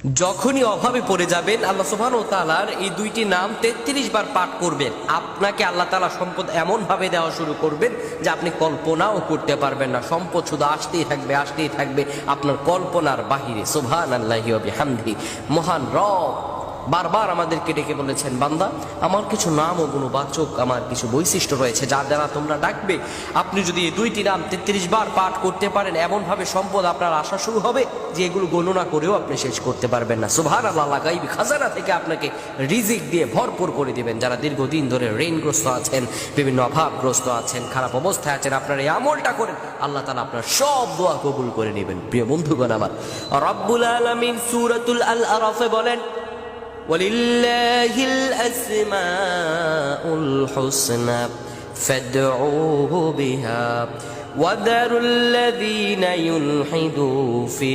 যখনই অভাবে পড়ে যাবেন, আল্লাহ সুবহানাহু ওয়া তাআলার এই দুইটি নাম 33 বার পাঠ করবেন, আপনাকে আল্লাহ তাআলা সম্পদ এমন ভাবে দেওয়া শুরু করবেন যে আপনি কল্পনাও করতে পারবেন না। সম্পদ শুধু আসতেই থাকবে, আসতেই থাকবে, আপনার কল্পনার বাহিরে। সুবহানাল্লাহি ওয়া বিহামদিহি। মহান রব বারবার আমাদেরকে ডেকে বলেছেন, বান্দা, আমার কিছু নাম ও গুণবাচক, আমার কিছু বৈশিষ্ট্য রয়েছে যার দ্বারা তোমরা ডাকবে। আপনি যদি এই দুইটি নাম 33 বার পাঠ করতে পারেন, এমনভাবে সম্পদ আপনার আসা শুরু হবে যে এগুলো গণনা করেও আপনি শেষ করতে পারবেন না। সুবহানাল্লাহ। গায়বী খাজানা থেকে আপনাকে রিজিক দিয়ে ভরপুর করে দিবেন। যারা দীর্ঘদিন ধরে ঋণগ্রস্ত আছেন, বিভিন্ন অভাবগ্রস্ত আছেন, খারাপ অবস্থায় আছেন, আপনার এই আমলটা করেন, আল্লাহ তাআলা আপনার সব দোয়া কবুল করে নেবেন। প্রিয় বন্ধুগণ আমার, রব্বুল আলামিন সূরাতুল আল আরাফে বলেন, ওয়ালিল্লাহিল আসমাউল হুসনা ফাদউহু বিহা ওয়াদারুল লাযীনা ইউলহিদু ফি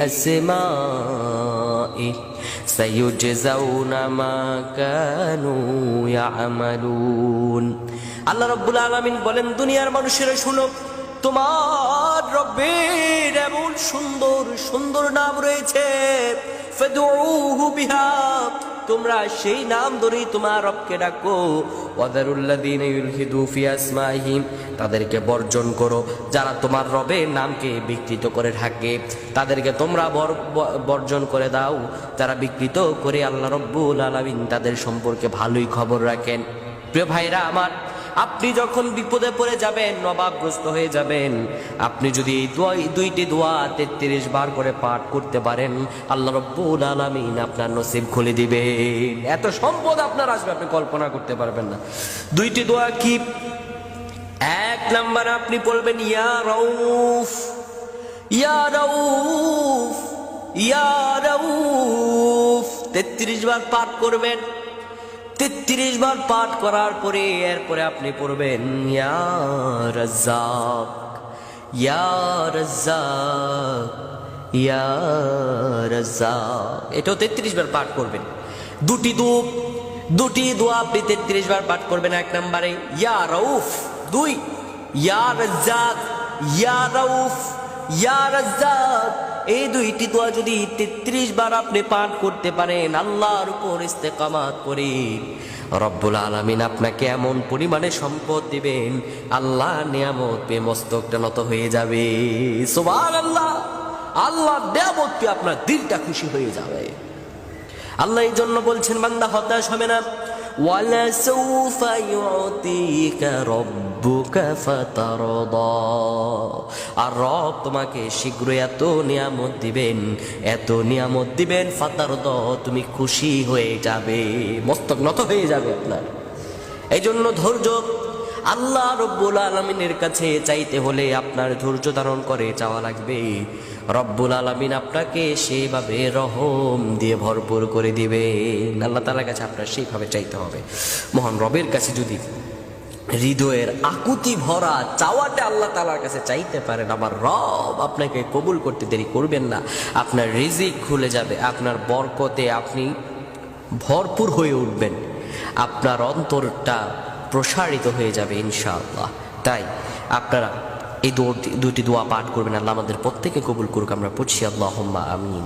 আসমাইহি সাইয়ুজজাউনা মা কানু ইয়ামালুন। আল্লাহ রাব্বুল আলামিন বলেন, দুনিয়ার মানুষেরা শুনো, তোমার রব্বের এমন সুন্দর সুন্দর নাম রয়েছে, ফাদউহু বিহা, তোমরা সেই নাম ধরেই তোমার রবকে ডাকো। ওয়াদারুল্লাযীনা ইউলহিদু ফি আসমাইহি, তাদেরকে বর্জন করো যারা তোমার রবের নামকে বিকৃত করে থাকে, তাদেরকে তোমরা বর্জন করে দাও যারা বিকৃত করে আল্লাহ রাব্বুল আলামিন তাদের সম্পর্কে ভালোই খবর রাখেন। প্রিয় ভাইরা আমার, আপনি যখন বিপদে পড়ে যাবেন, অভাবগ্রস্ত হয়ে যাবেন, আপনি যদি এই দুইটি দোয়া 33 বার করে পাঠ করতে পারেন, আল্লাহ রাব্বুল আলামিন আপনার নসিব খুলে দিবেন। এত সম্পদ আপনার আসবে আপনি কল্পনা করতে পারবেন না। দুইটি দোয়া কি? এক নাম্বার আপনি বলবেন, ইয়া রাউফ, ইয়া রাউফ, ইয়া রাউফ, 33 বার পাঠ করবেন। 33 বার পাঠ করার পরে এরপরে আপনি পড়বেন, ইয়া রাজ্জাক, ইয়া রাজ্জাক, ইয়া রাজ্জাক। এটাও 33 বার পাঠ করবেন। দুটি দোয়া আপনি 33 বার পাঠ করবেন। এক নম্বরে ইয়া রাউফ, 2 ইয়া রাজ্জাক, ইয়া রাউফ, ইয়া রাজ্জাক। এই দুইটি দোয়া যদি 33 বার আপনি পাঠ করতে পারেন, আল্লাহর উপর ইস্তেকামাত করে, রব্বুল আলামিন আপনাকে এমন পরিমাণে সম্পদ দিবেন, আল্লাহ নিয়ামত পেয়ে মস্তকটা নত হয়ে যাবে। সুবহানাল্লাহ। আল্লাহ নিয়ামত পেয়ে আপনার দিলটা খুশি হয়ে যাবে। আল্লাহ এই জন্য বলছেন, বান্দা হতাশ হবে না। ওয়ালা সাউফা ইউতিকা রাব্বুকা ফাতারদা, আর রব তোমাকে শীঘ্রই এত নিয়ামত দিবেন, এত নিয়ামত দিবেন, ফাতারদা, তুমি খুশি হয়ে যাবে, মস্তক নত হয়ে যাবে আপনার। এই জন্য ধৈর্য, আল্লাহ রব্বুল আলামিনের কাছে চাইতে হলে আপনার ধৈর্য ধারণ করে চাওয়া লাগবে। রব্বুল আলামিন আপনাকে সেইভাবে রহম দিয়ে ভরপুর করে দিবেন। আল্লাহ তাআলার কাছে আপনার সেইভাবে চাইতে হবে। মহান রবের কাছে যদি হৃদয়ের আকুতি ভরা চাওয়াটা আল্লাহ তাআলার কাছে চাইতে পারেন, আমার রব আপনাকে কবুল করতে দেরি করবেন না। আপনার রিজিক খুলে যাবে, আপনার বরকতে আপনি ভরপুর হয়ে উঠবেন, আপনার অন্তরটা প্রসারিত হয়ে যাবে ইনশাআল্লাহ। তাই আপনারা এই দুটি দোয়া পাঠ করবেন। আল্লাহ আমাদের প্রত্যেকে কবুল করুক। আমরা পড়ছি, আল্লাহুম্মা আমিন।